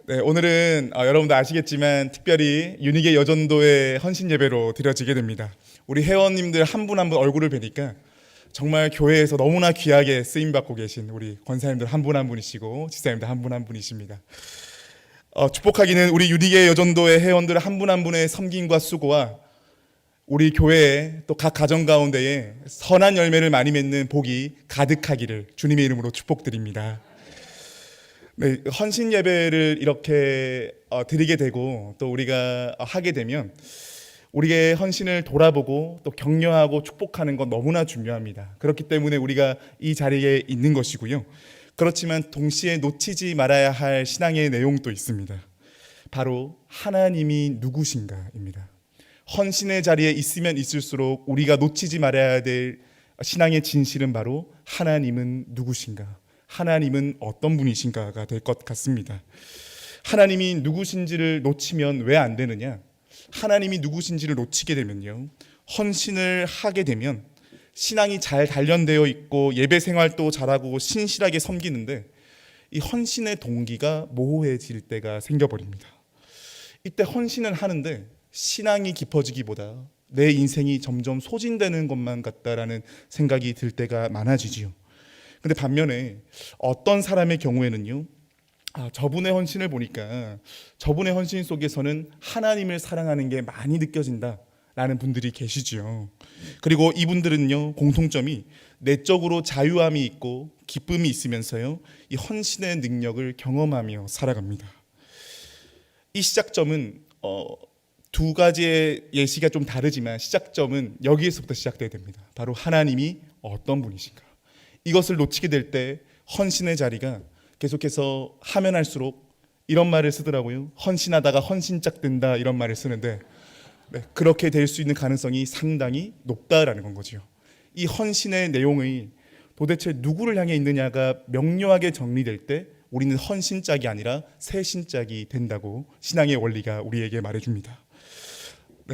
네, 오늘은 여러분도 아시겠지만 특별히 윤희계 여전도의 헌신 예배로 드려지게 됩니다. 우리 회원님들 한 분 한 분 얼굴을 뵈니까 정말 교회에서 너무나 귀하게 쓰임 받고 계신 우리 권사님들 한 분 한 분이시고 집사님들 한 분 한 분이십니다. 축복하기는 우리 윤희계 여전도의 회원들 한 분 한 분의 섬김과 수고와 우리 교회에 또 각 가정 가운데에 선한 열매를 많이 맺는 복이 가득하기를 주님의 이름으로 축복드립니다. 네, 헌신 예배를 이렇게 드리게 되고 또 우리가 하게 되면 우리의 헌신을 돌아보고 또 격려하고 축복하는 건 너무나 중요합니다. 그렇기 때문에 우리가 이 자리에 있는 것이고요. 그렇지만 동시에 놓치지 말아야 할 신앙의 내용도 있습니다. 바로 하나님이 누구신가입니다. 헌신의 자리에 있으면 있을수록 우리가 놓치지 말아야 될 신앙의 진실은 바로 하나님은 누구신가, 하나님은 어떤 분이신가가 될 것 같습니다. 하나님이 누구신지를 놓치면 왜 안 되느냐? 하나님이 누구신지를 놓치게 되면요, 헌신을 하게 되면 신앙이 잘 단련되어 있고 예배 생활도 잘하고 신실하게 섬기는데 이 헌신의 동기가 모호해질 때가 생겨버립니다. 이때 헌신을 하는데 신앙이 깊어지기보다 내 인생이 점점 소진되는 것만 같다라는 생각이 들 때가 많아지지요. 근데 반면에 어떤 사람의 경우에는요, 저분의 헌신을 보니까 저분의 헌신 속에서는 하나님을 사랑하는 게 많이 느껴진다라는 분들이 계시지요. 그리고 이분들은요, 공통점이 내적으로 자유함이 있고 기쁨이 있으면서요, 이 헌신의 능력을 경험하며 살아갑니다. 이 시작점은 두 가지의 예시가 좀 다르지만 시작점은 여기에서부터 시작돼야 됩니다. 바로 하나님이 어떤 분이신가. 이것을 놓치게 될 때 헌신의 자리가 계속해서 하면 할수록 이런 말을 쓰더라고요. 헌신하다가 헌신짝 된다, 이런 말을 쓰는데 그렇게 될 수 있는 가능성이 상당히 높다라는 건 거죠. 이 헌신의 내용이 도대체 누구를 향해 있느냐가 명료하게 정리될 때 우리는 헌신짝이 아니라 새신짝이 된다고 신앙의 원리가 우리에게 말해줍니다.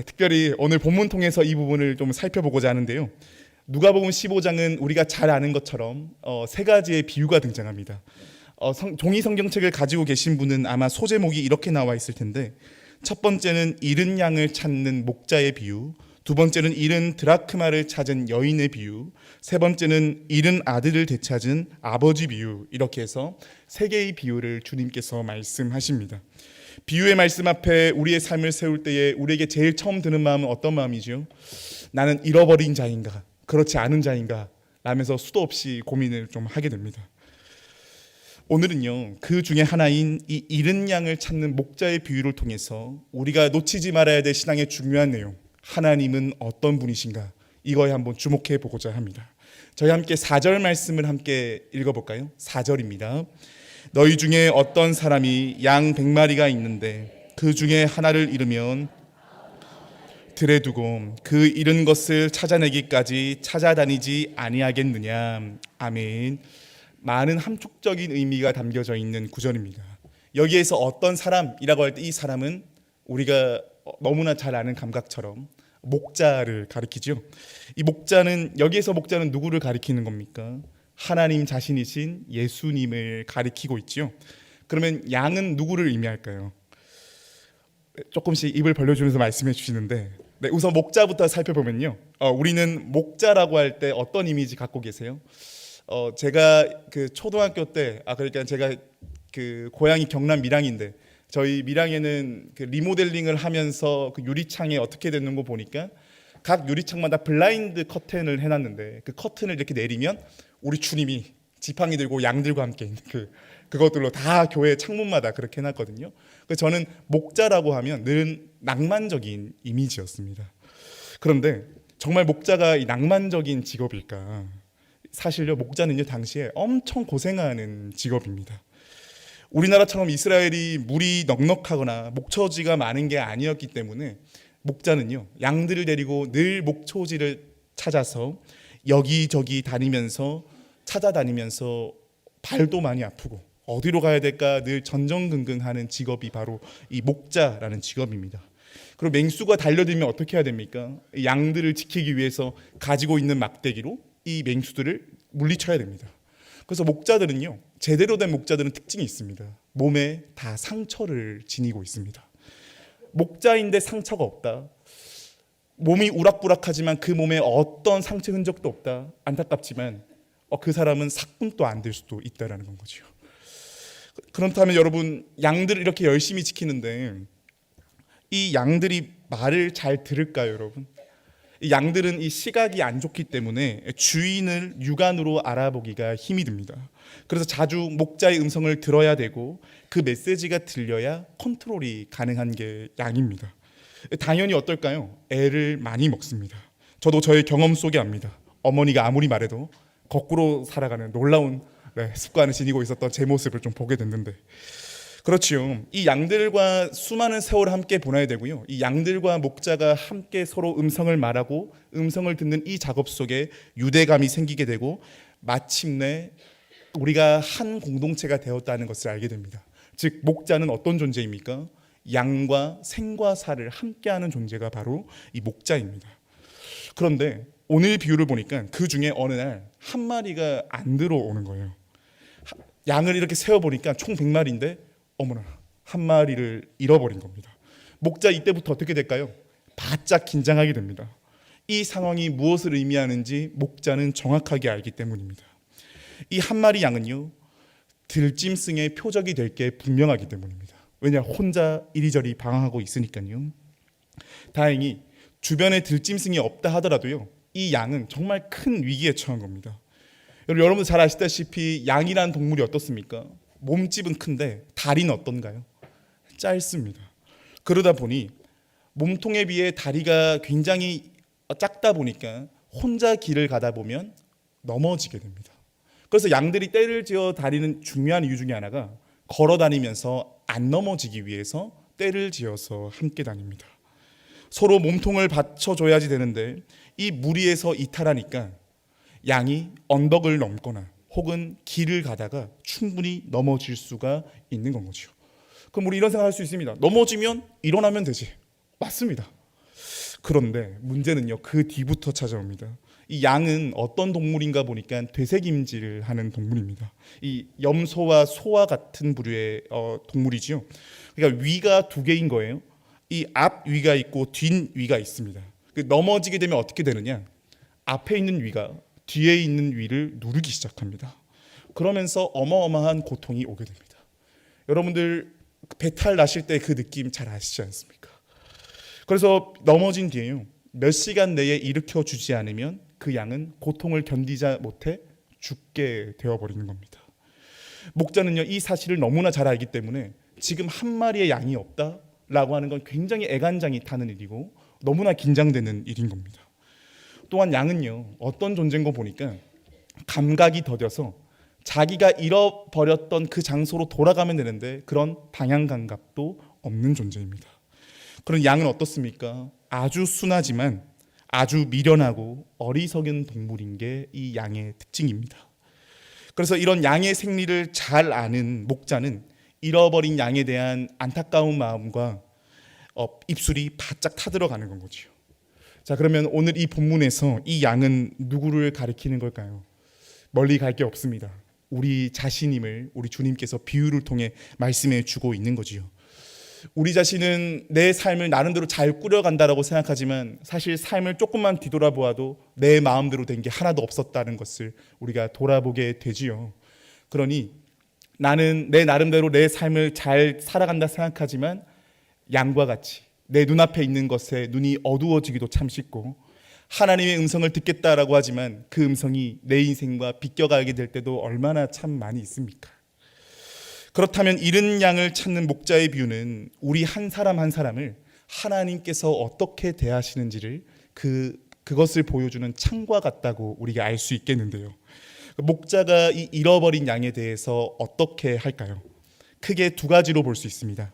특별히 오늘 본문 통해서 이 부분을 좀 살펴보고자 하는데요. 누가복음 15장은 우리가 잘 아는 것처럼 세 가지의 비유가 등장합니다. 종이 성경책을 가지고 계신 분은 아마 소제목이 이렇게 나와 있을 텐데, 첫 번째는 잃은 양을 찾는 목자의 비유, 두 번째는 잃은 드라크마를 찾은 여인의 비유, 세 번째는 잃은 아들을 되찾은 아버지 비유, 이렇게 해서 세 개의 비유를 주님께서 말씀하십니다. 비유의 말씀 앞에 우리의 삶을 세울 때에 우리에게 제일 처음 드는 마음은 어떤 마음이죠? 나는 잃어버린 자인가, 그렇지 않은 자인가 라면서 수도 없이 고민을 좀 하게 됩니다. 오늘은요, 그 중에 하나인 이 잃은 양을 찾는 목자의 비유를 통해서 우리가 놓치지 말아야 될 신앙의 중요한 내용, 하나님은 어떤 분이신가, 이거에 한번 주목해 보고자 합니다. 저희 함께 4절 말씀을 함께 읽어볼까요? 4절입니다. 너희 중에 어떤 사람이 양 100마리가 있는데 그 중에 하나를 잃으면 들에 두고 그 잃은 것을 찾아내기까지 찾아다니지 아니하겠느냐. 아멘. 많은 함축적인 의미가 담겨져 있는 구절입니다. 여기에서 어떤 사람이라고 할 때 이 사람은 우리가 너무나 잘 아는 감각처럼 목자를 가리키죠. 이 목자는, 여기에서 목자는 누구를 가리키는 겁니까? 하나님 자신이신 예수님을 가리키고 있죠. 그러면 양은 누구를 의미할까요? 조금씩 입을 벌려주면서 말씀해 주시는데, 우선 목자부터 살펴보면요, 우리는 목자라고 할 때 어떤 이미지 갖고 계세요? 제가 그 초등학교 때, 그러니까 제가 그 고향이 경남 밀양인데 저희 밀양에는 그 리모델링을 하면서 그 유리창에 어떻게 되는 거 보니까 각 유리창마다 블라인드 커튼을 해놨는데 그 커튼을 이렇게 내리면 우리 주님이 지팡이 들고 양들과 함께 있는 그것들로 다 교회 창문마다 그렇게 해놨거든요. 그래서 저는 목자라고 하면 늘 낭만적인 이미지였습니다. 그런데 정말 목자가 이 낭만적인 직업일까? 사실요, 목자는요 당시에 엄청 고생하는 직업입니다. 우리나라처럼 이스라엘이 물이 넉넉하거나 목초지가 많은 게 아니었기 때문에 목자는요, 양들을 데리고 늘 목초지를 찾아서 여기저기 찾아다니면서 발도 많이 아프고 어디로 가야 될까 늘 전전긍긍하는 직업이 바로 이 목자라는 직업입니다. 그리고 맹수가 달려들면 어떻게 해야 됩니까? 양들을 지키기 위해서 가지고 있는 막대기로 이 맹수들을 물리쳐야 됩니다. 그래서 목자들은요, 제대로 된 목자들은 특징이 있습니다. 몸에 다 상처를 지니고 있습니다. 목자인데 상처가 없다. 몸이 우락부락하지만 그 몸에 어떤 상처 흔적도 없다. 안타깝지만 그 사람은 사꾼도 안 될 수도 있다라는 건 거죠. 그렇다면 여러분, 양들을 이렇게 열심히 지키는데 이 양들이 말을 잘 들을까요, 여러분? 이 양들은 이 시각이 안 좋기 때문에 주인을 육안으로 알아보기가 힘이 듭니다. 그래서 자주 목자의 음성을 들어야 되고 그 메시지가 들려야 컨트롤이 가능한 게 양입니다. 당연히 어떨까요? 애를 많이 먹습니다. 저도 저의 경험 속에 압니다. 어머니가 아무리 말해도 거꾸로 살아가는 놀라운 습관을 지니고 있었던 제 모습을 좀 보게 됐는데, 그렇지요. 이 양들과 수많은 세월을 함께 보내야 되고요. 이 양들과 목자가 함께 서로 음성을 말하고 음성을 듣는 이 작업 속에 유대감이 생기게 되고 마침내 우리가 한 공동체가 되었다는 것을 알게 됩니다. 즉 목자는 어떤 존재입니까? 양과 생과 사를 함께하는 존재가 바로 이 목자입니다. 그런데 오늘 비유를 보니까 그 중에 어느 날 한 마리가 안 들어오는 거예요. 양을 이렇게 세어보니까 총 100마리인데 어머나, 한 마리를 잃어버린 겁니다. 목자 이때부터 어떻게 될까요? 바짝 긴장하게 됩니다. 이 상황이 무엇을 의미하는지 목자는 정확하게 알기 때문입니다. 이 한 마리 양은요, 들짐승의 표적이 될 게 분명하기 때문입니다. 왜냐, 혼자 이리저리 방황하고 있으니까요. 다행히 주변에 들짐승이 없다 하더라도요, 이 양은 정말 큰 위기에 처한 겁니다. 여러분들 잘 아시다시피 양이란 동물이 어떻습니까? 몸집은 큰데 다리는 어떤가요? 짧습니다. 그러다 보니 몸통에 비해 다리가 굉장히 작다 보니까 혼자 길을 가다 보면 넘어지게 됩니다. 그래서 양들이 떼를 지어 다니는 중요한 이유 중에 하나가 걸어 다니면서 안 넘어지기 위해서 떼를 지어서 함께 다닙니다. 서로 몸통을 받쳐줘야지 되는데 이 무리에서 이탈하니까 양이 언덕을 넘거나 혹은 길을 가다가 충분히 넘어질 수가 있는 건 거죠. 그럼 우리 이런 생각할 수 있습니다. 넘어지면 일어나면 되지. 맞습니다. 그런데 문제는요, 그 뒤부터 찾아옵니다. 이 양은 어떤 동물인가 보니까 되새김질을 하는 동물입니다. 이 염소와 소와 같은 부류의 동물이지요. 그러니까 위가 두 개인 거예요. 이 앞 위가 있고 뒷 위가 있습니다. 넘어지게 되면 어떻게 되느냐? 앞에 있는 위가 뒤에 있는 위를 누르기 시작합니다. 그러면서 어마어마한 고통이 오게 됩니다. 여러분들 배탈 나실 때 그 느낌 잘 아시지 않습니까? 그래서 넘어진 뒤에요, 몇 시간 내에 일으켜 주지 않으면 그 양은 고통을 견디지 못해 죽게 되어버리는 겁니다. 목자는요, 이 사실을 너무나 잘 알기 때문에 지금 한 마리의 양이 없다라고 하는 건 굉장히 애간장이 타는 일이고 너무나 긴장되는 일인 겁니다. 또한 양은요, 어떤 존재인 거 보니까 감각이 더뎌서 자기가 잃어버렸던 그 장소로 돌아가면 되는데 그런 방향 감각도 없는 존재입니다. 그런 양은 어떻습니까? 아주 순하지만 아주 미련하고 어리석은 동물인 게 이 양의 특징입니다. 그래서 이런 양의 생리를 잘 아는 목자는 잃어버린 양에 대한 안타까운 마음과 입술이 바짝 타들어가는 건 거죠. 자, 그러면 오늘 이 본문에서 이 양은 누구를 가리키는 걸까요? 멀리 갈 게 없습니다. 우리 자신임을 우리 주님께서 비유를 통해 말씀해 주고 있는 거지요. 우리 자신은 내 삶을 나름대로 잘 꾸려간다라고 생각하지만 사실 삶을 조금만 뒤돌아보아도 내 마음대로 된 게 하나도 없었다는 것을 우리가 돌아보게 되지요. 그러니 나는 내 나름대로 내 삶을 잘 살아간다 생각하지만 양과 같이 내 눈앞에 있는 것에 눈이 어두워지기도 참 쉽고, 하나님의 음성을 듣겠다라고 하지만 그 음성이 내 인생과 비껴가게 될 때도 얼마나 참 많이 있습니까? 그렇다면 잃은 양을 찾는 목자의 비유는 우리 한 사람 한 사람을 하나님께서 어떻게 대하시는지를 그것을 보여주는 창과 같다고 우리가 알 수 있겠는데요. 목자가 이 잃어버린 양에 대해서 어떻게 할까요? 크게 두 가지로 볼 수 있습니다.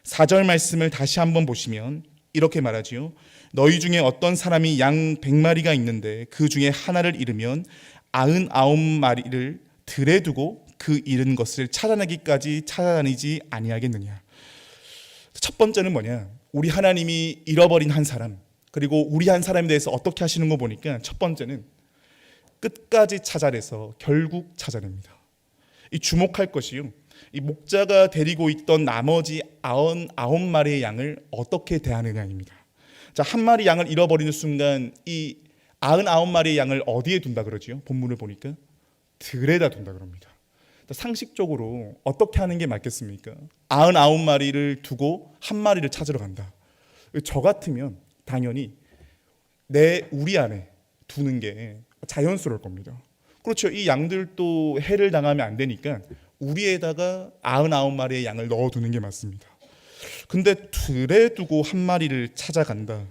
4절 말씀을 다시 한번 보시면 이렇게 말하지요. 너희 중에 어떤 사람이 양 100마리가 있는데 그 중에 하나를 잃으면 99마리를 들에 두고 그 잃은 것을 찾아내기까지 찾아다니지 아니하겠느냐. 첫 번째는 뭐냐? 우리 하나님이 잃어버린 한 사람, 그리고 우리 한 사람에 대해서 어떻게 하시는 거 보니까 첫 번째는 끝까지 찾아내서 결국 찾아냅니다. 이 주목할 것이요, 이 목자가 데리고 있던 나머지 99마리의 양을 어떻게 대하느냐입니다. 자, 한 마리 양을 잃어버리는 순간 이 99마리의 양을 어디에 둔다 그러지요? 본문을 보니까 들에다 둔다 그럽니다. 상식적으로 어떻게 하는 게 맞겠습니까? 99마리를 두고 한 마리를 찾으러 간다. 저 같으면 당연히 우리 안에 두는 게 자연스러울 겁니다. 그렇죠. 이 양들도 해를 당하면 안 되니까 우리에다가 99마리의 양을 넣어두는 게 맞습니다. 근데 들에 두고 한 마리를 찾아간다.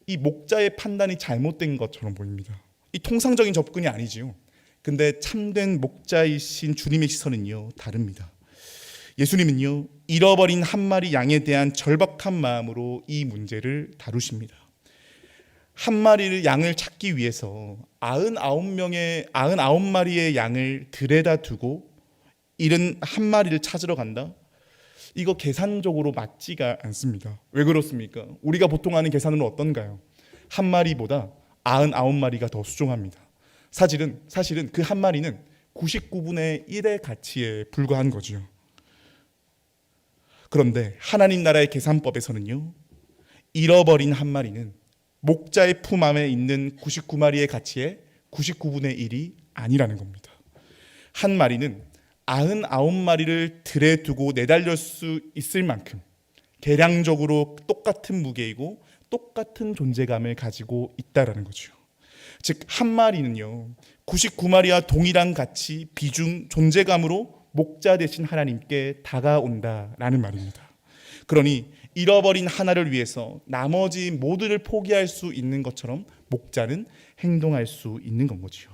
이 목자의 판단이 잘못된 것처럼 보입니다. 이 통상적인 접근이 아니지요. 근데 참된 목자이신 주님의 시선은요, 다릅니다. 예수님은요, 잃어버린 한 마리 양에 대한 절박한 마음으로 이 문제를 다루십니다. 한 마리를 양을 찾기 위해서 99마리의 양을 들에다 두고 잃은 한 마리를 찾으러 간다? 이거 계산적으로 맞지가 않습니다. 왜 그렇습니까? 우리가 보통 하는 계산은 어떤가요? 한 마리보다 99마리가 더 수종합니다. 사실은 그 한 마리는 99분의 1의 가치에 불과한 거죠. 그런데 하나님 나라의 계산법에서는요, 잃어버린 한 마리는 목자의 품 안에 있는 99마리의 가치의 99분의 1이 아니라는 겁니다. 한 마리는 99마리를 들에 두고 내달릴 수 있을 만큼 계량적으로 똑같은 무게이고 똑같은 존재감을 가지고 있다라는 거죠. 즉, 한 마리는요, 99마리와 동일한 가치, 비중, 존재감으로 목자 되신 하나님께 다가온다라는 말입니다. 그러니 잃어버린 하나를 위해서 나머지 모두를 포기할 수 있는 것처럼 목자는 행동할 수 있는 건 거죠.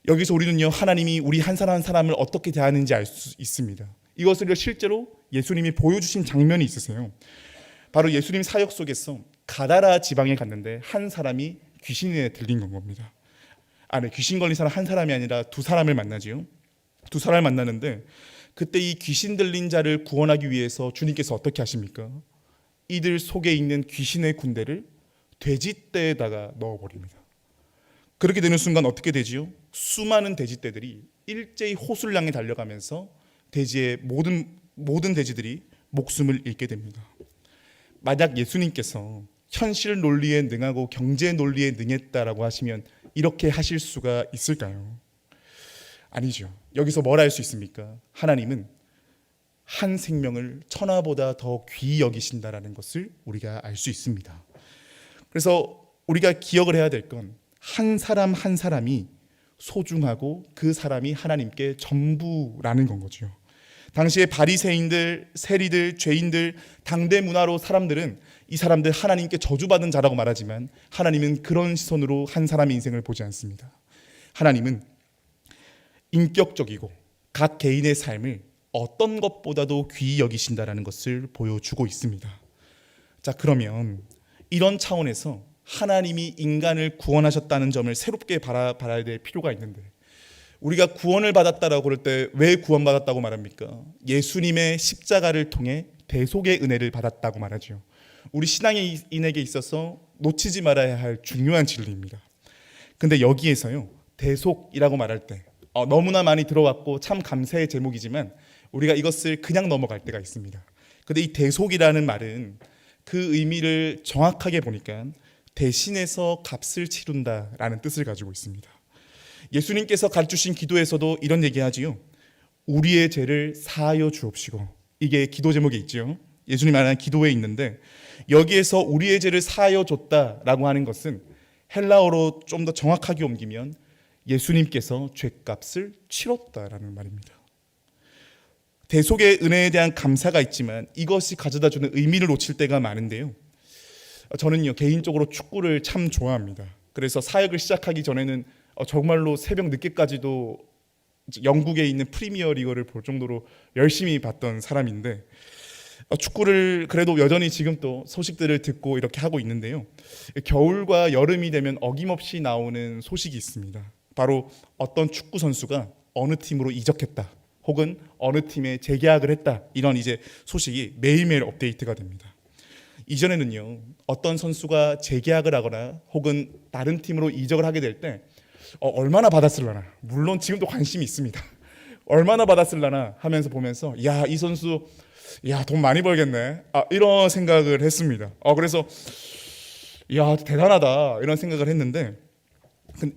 여기서 우리는요, 하나님이 우리 한 사람 한 사람을 어떻게 대하는지 알 수 있습니다. 이것을 실제로 예수님이 보여주신 장면이 있으세요. 바로 예수님 사역 속에서 가다라 지방에 갔는데 한 사람이 귀신에 들린 건 겁니다. 귀신 걸린 사람 한 사람이 아니라 두 사람을 만나지요. 두 사람을 만나는데 그때 이 귀신 들린 자를 구원하기 위해서 주님께서 어떻게 하십니까? 이들 속에 있는 귀신의 군대를 돼지떼에다가 넣어버립니다. 그렇게 되는 순간 어떻게 되지요? 수많은 돼지떼들이 일제히 호수를 향해 달려가면서 돼지의 모든 돼지들이 목숨을 잃게 됩니다. 만약 예수님께서 현실 논리에 능하고 경제 논리에 능했다라고 하시면 이렇게 하실 수가 있을까요? 아니죠. 여기서 뭘 알 수 있습니까? 하나님은 한 생명을 천하보다 더 귀히 여기신다라는 것을 우리가 알 수 있습니다. 그래서 우리가 기억을 해야 될 건 한 사람 한 사람이 소중하고 그 사람이 하나님께 전부라는 건 거죠. 당시에 바리새인들, 세리들, 죄인들, 당대 문화로 사람들은 이 사람들 하나님께 저주받은 자라고 말하지만 하나님은 그런 시선으로 한 사람의 인생을 보지 않습니다. 하나님은 인격적이고 각 개인의 삶을 어떤 것보다도 귀히 여기신다라는 것을 보여주고 있습니다. 자, 그러면 이런 차원에서 하나님이 인간을 구원하셨다는 점을 새롭게 바라봐야 될 필요가 있는데, 우리가 구원을 받았다라고 그럴 때 왜 구원받았다고 말합니까? 예수님의 십자가를 통해 대속의 은혜를 받았다고 말하죠. 우리 신앙인에게 있어서 놓치지 말아야 할 중요한 진리입니다. 근데 여기에서요, 대속이라고 말할 때 너무나 많이 들어왔고 참 감사의 제목이지만 우리가 이것을 그냥 넘어갈 때가 있습니다. 근데 이 대속이라는 말은 그 의미를 정확하게 보니까 대신해서 값을 치른다라는 뜻을 가지고 있습니다. 예수님께서 가르치신 기도에서도 이런 얘기하지요. 우리의 죄를 사하여 주옵시고, 이게 기도 제목에 있죠. 예수님 말하는 기도에 있는데 여기에서 우리의 죄를 사하여 줬다라고 하는 것은 헬라어로 좀 더 정확하게 옮기면 예수님께서 죄값을 치렀다라는 말입니다. 대속의 은혜에 대한 감사가 있지만 이것이 가져다주는 의미를 놓칠 때가 많은데요. 저는요, 개인적으로 축구를 참 좋아합니다. 그래서 사역을 시작하기 전에는 정말로 새벽 늦게까지도 영국에 있는 프리미어 리그를 볼 정도로 열심히 봤던 사람인데, 축구를 그래도 여전히 지금 또 소식들을 듣고 이렇게 하고 있는데요. 겨울과 여름이 되면 어김없이 나오는 소식이 있습니다. 바로 어떤 축구 선수가 어느 팀으로 이적했다, 혹은 어느 팀에 재계약을 했다, 이런 이제 소식이 매일매일 업데이트가 됩니다. 이전에는요, 어떤 선수가 재계약을 하거나 혹은 다른 팀으로 이적을 하게 될 때 얼마나 받았을라나, 물론 지금도 관심이 있습니다. 얼마나 받았을라나 하면서 보면서 야, 이 선수 야, 돈 많이 벌겠네. 이런 생각을 했습니다. 그래서 야, 대단하다 이런 생각을 했는데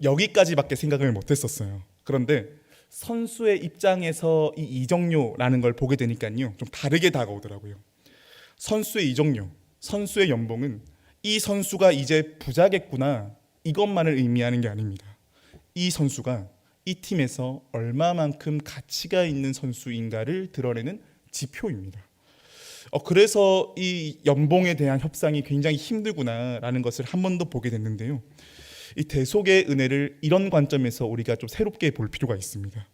여기까지밖에 생각을 못 했었어요. 그런데 선수의 입장에서 이 이적료라는 걸 보게 되니까요, 좀 다르게 다가오더라고요. 선수의 이적료, 선수의 연봉은 이 선수가 이제 부자겠구나 이것만을 의미하는 게 아닙니다. 이 선수가 이 팀에서 얼마만큼 가치가 있는 선수인가를 드러내는 지표입니다. 그래서 이 연봉에 대한 협상이 굉장히 힘들구나라는 것을 한 번 더 보게 됐는데요. 이 대속의 은혜를 이런 관점에서 우리가 좀 새롭게 볼 필요가 있습니다.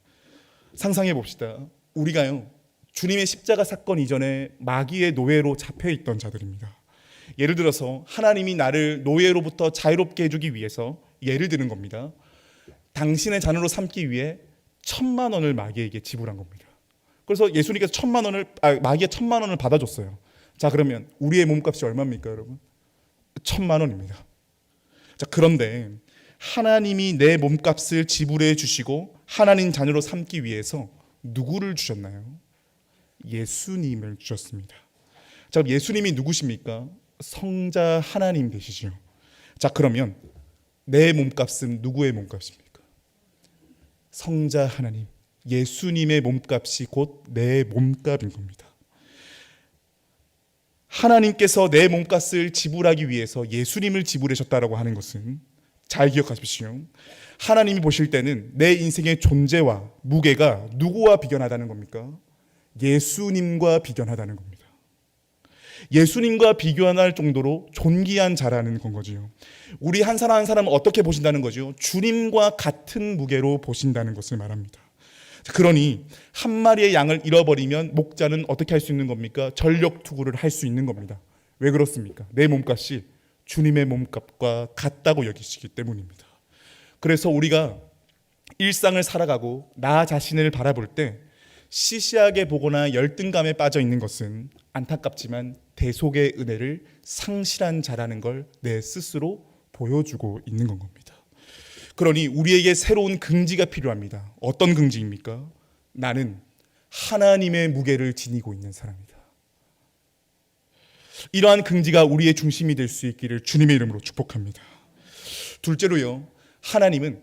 상상해 봅시다. 우리가요, 주님의 십자가 사건 이전에 마귀의 노예로 잡혀 있던 자들입니다. 예를 들어서 하나님이 나를 노예로부터 자유롭게 해주기 위해서, 예를 드는 겁니다, 당신의 자녀로 삼기 위해 1,000만 원을 마귀에게 지불한 겁니다. 그래서 예수님께서 마귀의 1,000만 원을 받아줬어요. 자, 그러면 우리의 몸값이 얼마입니까, 여러분? 1,000만 원입니다. 자, 그런데 하나님이 내 몸값을 지불해 주시고 하나님 자녀로 삼기 위해서 누구를 주셨나요? 예수님을 주셨습니다. 자, 예수님이 누구십니까? 성자 하나님 되시죠. 자, 그러면 내 몸값은 누구의 몸값입니까? 성자 하나님, 예수님의 몸값이 곧 내 몸값인 겁니다. 하나님께서 내 몸값을 지불하기 위해서 예수님을 지불하셨다라고 하는 것은, 잘 기억하십시오, 하나님이 보실 때는 내 인생의 존재와 무게가 누구와 비견하다는 겁니까? 예수님과 비견하다는 겁니다. 예수님과 비교할 정도로 존귀한 자라는 건 거지요. 우리 한 사람 한 사람을 어떻게 보신다는 거죠? 주님과 같은 무게로 보신다는 것을 말합니다. 그러니 한 마리의 양을 잃어버리면 목자는 어떻게 할 수 있는 겁니까? 전력 투구를 할 수 있는 겁니다. 왜 그렇습니까? 내 몸값이 주님의 몸값과 같다고 여기시기 때문입니다. 그래서 우리가 일상을 살아가고 나 자신을 바라볼 때 시시하게 보거나 열등감에 빠져 있는 것은 안타깝지만 대속의 은혜를 상실한 자라는 걸 내 스스로 보여주고 있는 건 겁니다. 그러니 우리에게 새로운 긍지가 필요합니다. 어떤 긍지입니까? 나는 하나님의 무게를 지니고 있는 사람이다. 이러한 긍지가 우리의 중심이 될 수 있기를 주님의 이름으로 축복합니다. 둘째로요, 하나님은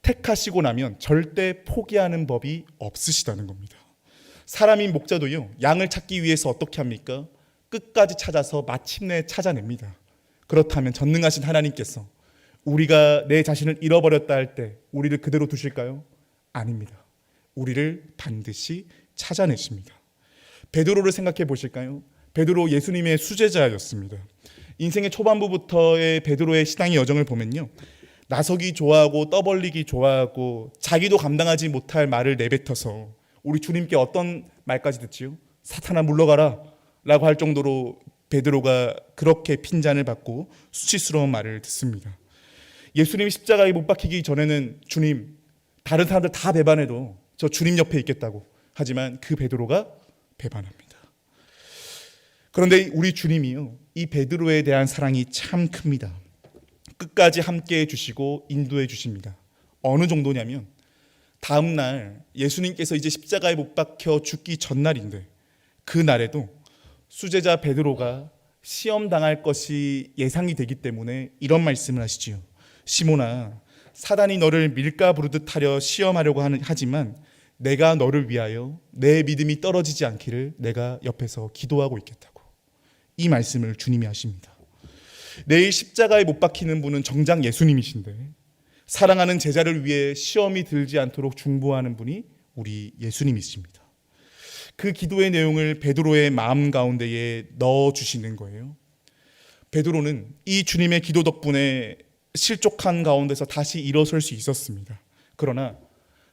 택하시고 나면 절대 포기하는 법이 없으시다는 겁니다. 사람인 목자도요, 양을 찾기 위해서 어떻게 합니까? 끝까지 찾아서 마침내 찾아냅니다. 그렇다면 전능하신 하나님께서 우리가 내 자신을 잃어버렸다 할 때 우리를 그대로 두실까요? 아닙니다. 우리를 반드시 찾아내십니다. 베드로를 생각해 보실까요? 베드로 예수님의 수제자였습니다. 인생의 초반부부터의 베드로의 신앙의 여정을 보면요, 나서기 좋아하고 떠벌리기 좋아하고 자기도 감당하지 못할 말을 내뱉어서 우리 주님께 어떤 말까지 듣지요? 사탄아 물러가라 라고 할 정도로 베드로가 그렇게 핀잔을 받고 수치스러운 말을 듣습니다. 예수님이 십자가에 못 박히기 전에는 주님, 다른 사람들 다 배반해도 저 주님 옆에 있겠다고 하지만 그 베드로가 배반합니다. 그런데 우리 주님이요, 이 베드로에 대한 사랑이 참 큽니다. 끝까지 함께해 주시고 인도해 주십니다. 어느 정도냐면 다음 날 예수님께서 이제 십자가에 못 박혀 죽기 전날인데 그 날에도 수제자 베드로가 시험 당할 것이 예상이 되기 때문에 이런 말씀을 하시지요. 시몬아, 사단이 너를 밀가 부르듯 하려 시험하려고 하지만 내가 너를 위하여 내 믿음이 떨어지지 않기를 내가 옆에서 기도하고 있겠다고. 이 말씀을 주님이 하십니다. 내일 십자가에 못 박히는 분은 정작 예수님이신데 사랑하는 제자를 위해 시험이 들지 않도록 중보하는 분이 우리 예수님이십니다. 그 기도의 내용을 베드로의 마음 가운데에 넣어주시는 거예요. 베드로는 이 주님의 기도 덕분에 실족한 가운데서 다시 일어설 수 있었습니다. 그러나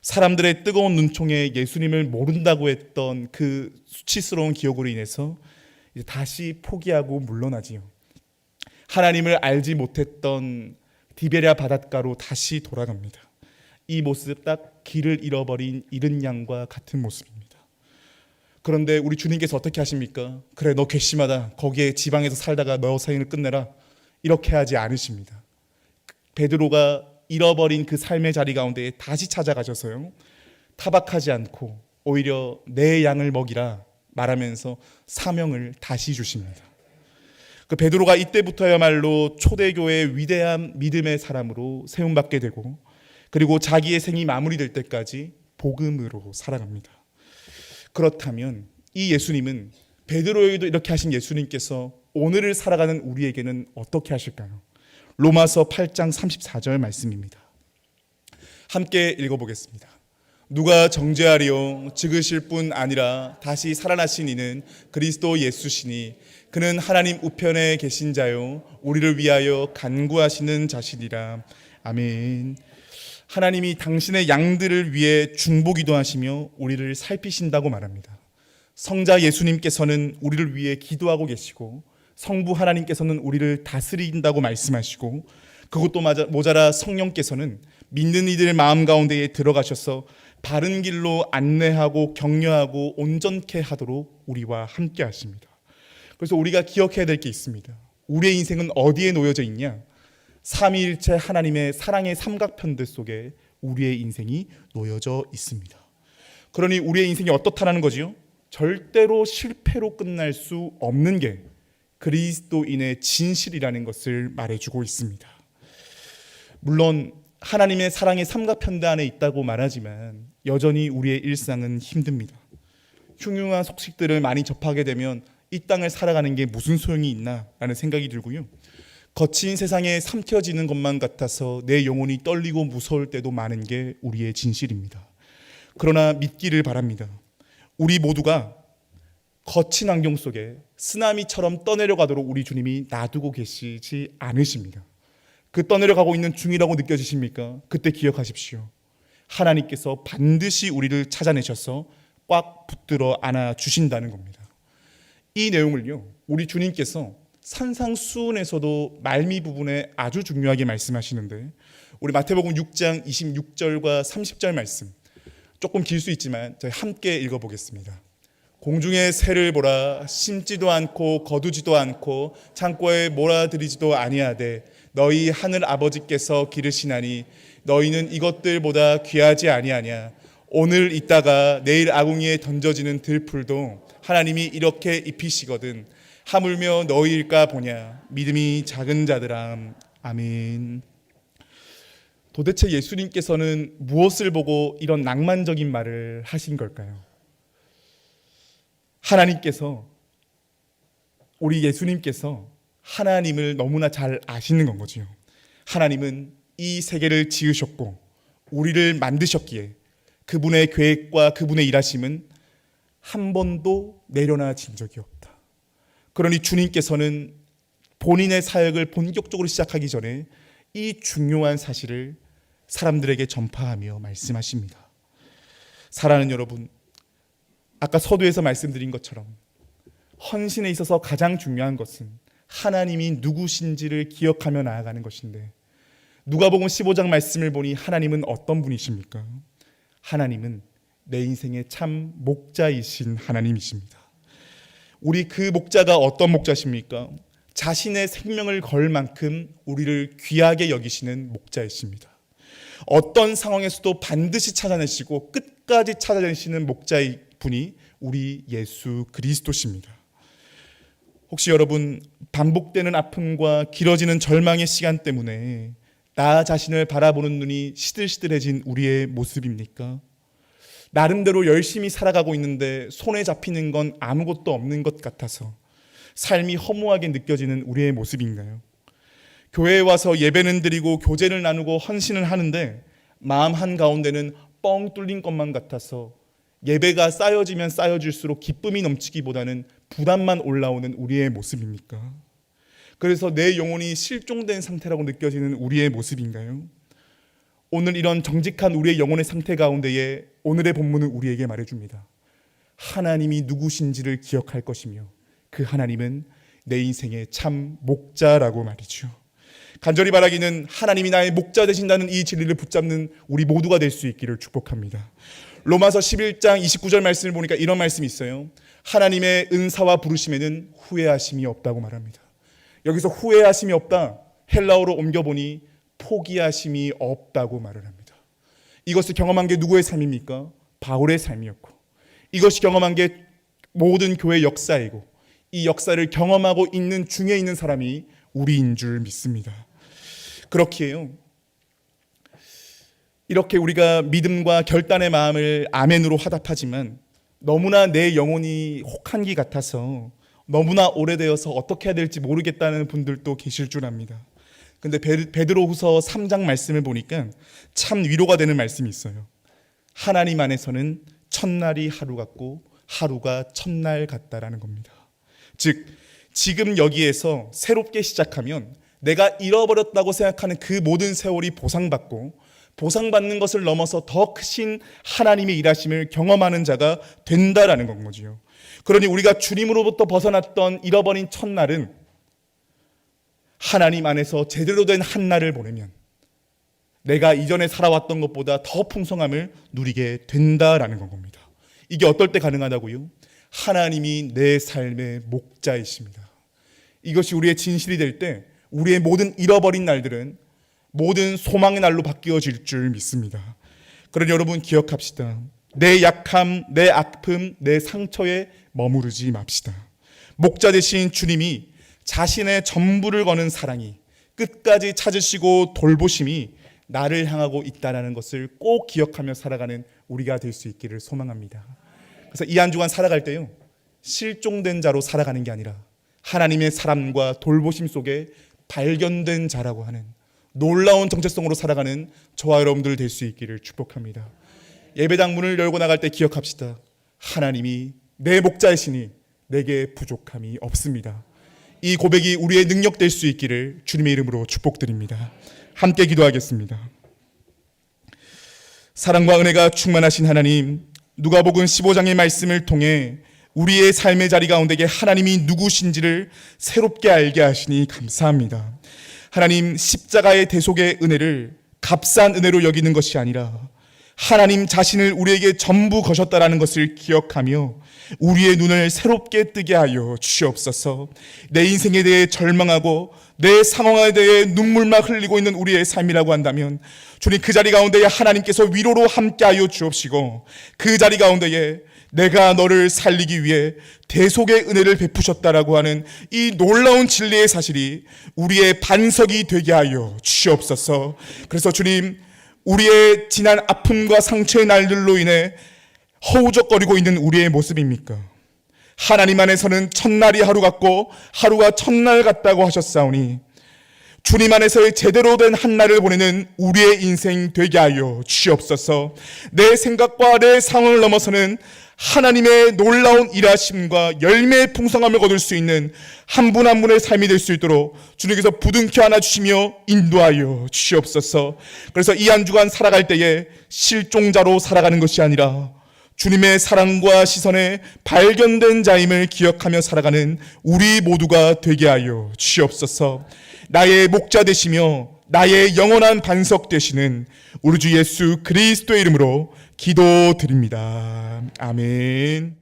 사람들의 뜨거운 눈총에 예수님을 모른다고 했던 그 수치스러운 기억으로 인해서 이제 다시 포기하고 물러나지요. 하나님을 알지 못했던 디베랴 바닷가로 다시 돌아갑니다. 이 모습 딱 길을 잃어버린 잃은 양과 같은 모습입니다. 그런데 우리 주님께서 어떻게 하십니까? 그래, 너 괘씸하다. 거기에 지방에서 살다가 너 생을 끝내라. 이렇게 하지 않으십니다. 베드로가 잃어버린 그 삶의 자리 가운데 다시 찾아가셔서요, 타박하지 않고 오히려 내 양을 먹이라 말하면서 사명을 다시 주십니다. 그 베드로가 이때부터야말로 초대교회의 위대한 믿음의 사람으로 세움받게 되고, 그리고 자기의 생이 마무리될 때까지 복음으로 살아갑니다. 그렇다면 이 예수님은, 베드로에게도 이렇게 하신 예수님께서 오늘을 살아가는 우리에게는 어떻게 하실까요? 로마서 8장 34절 말씀입니다. 함께 읽어보겠습니다. 누가 정죄하리요? 죽으실 뿐 아니라 다시 살아나신 이는 그리스도 예수시니 그는 하나님 우편에 계신 자요 우리를 위하여 간구하시는 자시니라. 아멘. 하나님이 당신의 양들을 위해 중보기도 하시며 우리를 살피신다고 말합니다. 성자 예수님께서는 우리를 위해 기도하고 계시고, 성부 하나님께서는 우리를 다스린다고 말씀하시고, 그것도 모자라 성령께서는 믿는 이들의 마음 가운데에 들어가셔서 바른 길로 안내하고 격려하고 온전케 하도록 우리와 함께 하십니다. 그래서 우리가 기억해야 될 게 있습니다. 우리의 인생은 어디에 놓여져 있냐? 삼위일체 하나님의 사랑의 삼각편대 속에 우리의 인생이 놓여져 있습니다. 그러니 우리의 인생이 어떻다라는 거지요? 절대로 실패로 끝날 수 없는 게 그리스도인의 진실이라는 것을 말해주고 있습니다. 물론 하나님의 사랑의 삼각편대 안에 있다고 말하지만 여전히 우리의 일상은 힘듭니다. 흉흉한 소식들을 많이 접하게 되면 이 땅을 살아가는 게 무슨 소용이 있나라는 생각이 들고요. 거친 세상에 삼켜지는 것만 같아서 내 영혼이 떨리고 무서울 때도 많은 게 우리의 진실입니다. 그러나 믿기를 바랍니다. 우리 모두가 거친 환경 속에 쓰나미처럼 떠내려가도록 우리 주님이 놔두고 계시지 않으십니다. 그 떠내려가고 있는 중이라고 느껴지십니까? 그때 기억하십시오. 하나님께서 반드시 우리를 찾아내셔서 꽉 붙들어 안아 주신다는 겁니다. 이 내용을요, 우리 주님께서 산상수훈에서도 말미 부분에 아주 중요하게 말씀하시는데, 우리 마태복음 6장 26절과 30절 말씀, 조금 길 수 있지만 저희 함께 읽어보겠습니다. 공중의 새를 보라. 심지도 않고 거두지도 않고 창고에 몰아들이지도 아니하되 너희 하늘 아버지께서 기르시나니 너희는 이것들보다 귀하지 아니하냐. 오늘 있다가 내일 아궁이에 던져지는 들풀도 하나님이 이렇게 입히시거든 하물며 너희일까 보냐. 믿음이 작은 자들아. 아멘. 도대체 예수님께서는 무엇을 보고 이런 낭만적인 말을 하신 걸까요? 하나님께서, 우리 예수님께서 하나님을 너무나 잘 아시는 건 거죠. 하나님은 이 세계를 지으셨고 우리를 만드셨기에 그분의 계획과 그분의 일하심은 한 번도 내려놔진 적이 없다. 그러니 주님께서는 본인의 사역을 본격적으로 시작하기 전에 이 중요한 사실을 사람들에게 전파하며 말씀하십니다. 사랑하는 여러분, 아까 서두에서 말씀드린 것처럼 헌신에 있어서 가장 중요한 것은 하나님이 누구신지를 기억하며 나아가는 것인데, 누가복음 15장 말씀을 보니 하나님은 어떤 분이십니까? 하나님은 내 인생의 참 목자이신 하나님이십니다. 우리 그 목자가 어떤 목자십니까? 자신의 생명을 걸 만큼 우리를 귀하게 여기시는 목자이십니다. 어떤 상황에서도 반드시 찾아내시고 끝까지 찾아내시는 목자의 분이 우리 예수 그리스도십니다. 혹시 여러분, 반복되는 아픔과 길어지는 절망의 시간 때문에 나 자신을 바라보는 눈이 시들시들해진 우리의 모습입니까? 나름대로 열심히 살아가고 있는데 손에 잡히는 건 아무것도 없는 것 같아서 삶이 허무하게 느껴지는 우리의 모습인가요? 교회에 와서 예배는 드리고 교제를 나누고 헌신을 하는데 마음 한가운데는 뻥 뚫린 것만 같아서 예배가 쌓여지면 쌓여질수록 기쁨이 넘치기보다는 부담만 올라오는 우리의 모습입니까? 그래서 내 영혼이 실종된 상태라고 느껴지는 우리의 모습인가요? 오늘 이런 정직한 우리의 영혼의 상태 가운데에 오늘의 본문은 우리에게 말해줍니다. 하나님이 누구신지를 기억할 것이며 그 하나님은 내 인생의 참 목자라고 말이죠. 간절히 바라기는 하나님이 나의 목자 되신다는 이 진리를 붙잡는 우리 모두가 될 수 있기를 축복합니다. 로마서 11장 29절 말씀을 보니까 이런 말씀이 있어요. 하나님의 은사와 부르심에는 후회하심이 없다고 말합니다. 여기서 후회하심이 없다, 헬라어로 옮겨보니 포기하심이 없다고 말을 합니다. 이것을 경험한 게 누구의 삶입니까? 바울의 삶이었고, 이것이 경험한 게 모든 교회 역사이고, 이 역사를 경험하고 있는 중에 있는 사람이 우리인 줄 믿습니다. 그렇기에요, 이렇게 우리가 믿음과 결단의 마음을 아멘으로 화답하지만 너무나 내 영혼이 혹한기 같아서 너무나 오래되어서 어떻게 해야 될지 모르겠다는 분들도 계실 줄 압니다. 근데 베드로후서 3장 말씀을 보니까 참 위로가 되는 말씀이 있어요. 하나님 안에서는 첫날이 하루 같고 하루가 첫날 같다라는 겁니다. 즉, 지금 여기에서 새롭게 시작하면 내가 잃어버렸다고 생각하는 그 모든 세월이 보상받고, 보상받는 것을 넘어서 더 크신 하나님의 일하심을 경험하는 자가 된다라는 건 거지요. 그러니 우리가 주님으로부터 벗어났던 잃어버린 첫날은 하나님 안에서 제대로 된 한날을 보내면 내가 이전에 살아왔던 것보다 더 풍성함을 누리게 된다라는 건 겁니다. 이게 어떨 때 가능하다고요? 하나님이 내 삶의 목자이십니다. 이것이 우리의 진실이 될 때 우리의 모든 잃어버린 날들은 모든 소망의 날로 바뀌어질 줄 믿습니다. 그러니 여러분 기억합시다. 내 약함, 내 아픔, 내 상처에 머무르지 맙시다. 목자 되신 주님이 자신의 전부를 거는 사랑이, 끝까지 찾으시고 돌보심이 나를 향하고 있다는 것을 꼭 기억하며 살아가는 우리가 될 수 있기를 소망합니다. 그래서 이 한 주간 살아갈 때요, 실종된 자로 살아가는 게 아니라 하나님의 사랑과 돌보심 속에 발견된 자라고 하는 놀라운 정체성으로 살아가는 저와 여러분들 될 수 있기를 축복합니다. 예배당 문을 열고 나갈 때 기억합시다. 하나님이 내 목자이시니 내게 부족함이 없습니다. 이 고백이 우리의 능력 될 수 있기를 주님의 이름으로 축복드립니다. 함께 기도하겠습니다. 사랑과 은혜가 충만하신 하나님, 누가복음 15장의 말씀을 통해 우리의 삶의 자리 가운데에 하나님이 누구신지를 새롭게 알게 하시니 감사합니다. 하나님, 십자가의 대속의 은혜를 값싼 은혜로 여기는 것이 아니라 하나님 자신을 우리에게 전부 거셨다라는 것을 기억하며 우리의 눈을 새롭게 뜨게 하여 주시옵소서. 내 인생에 대해 절망하고 내 상황에 대해 눈물만 흘리고 있는 우리의 삶이라고 한다면 주님, 그 자리 가운데에 하나님께서 위로로 함께하여 주옵시고, 그 자리 가운데에 내가 너를 살리기 위해 대속의 은혜를 베푸셨다라고 하는 이 놀라운 진리의 사실이 우리의 반석이 되게 하여 주시옵소서. 그래서 주님, 우리의 지난 아픔과 상처의 날들로 인해 허우적거리고 있는 우리의 모습입니까? 하나님 안에서는 첫날이 하루 같고 하루가 첫날 같다고 하셨사오니 주님 안에서의 제대로 된 한날을 보내는 우리의 인생 되게 하여 주시옵소서. 내 생각과 내 상황을 넘어서는 하나님의 놀라운 일하심과 열매의 풍성함을 거둘 수 있는 한 분 한 분의 삶이 될 수 있도록 주님께서 부둥켜 안아주시며 인도하여 주시옵소서. 그래서 이 한 주간 살아갈 때에 실종자로 살아가는 것이 아니라 주님의 사랑과 시선에 발견된 자임을 기억하며 살아가는 우리 모두가 되게 하여 주시옵소서. 나의 목자 되시며 나의 영원한 반석 되시는 우리 주 예수 그리스도의 이름으로 기도드립니다. 아멘.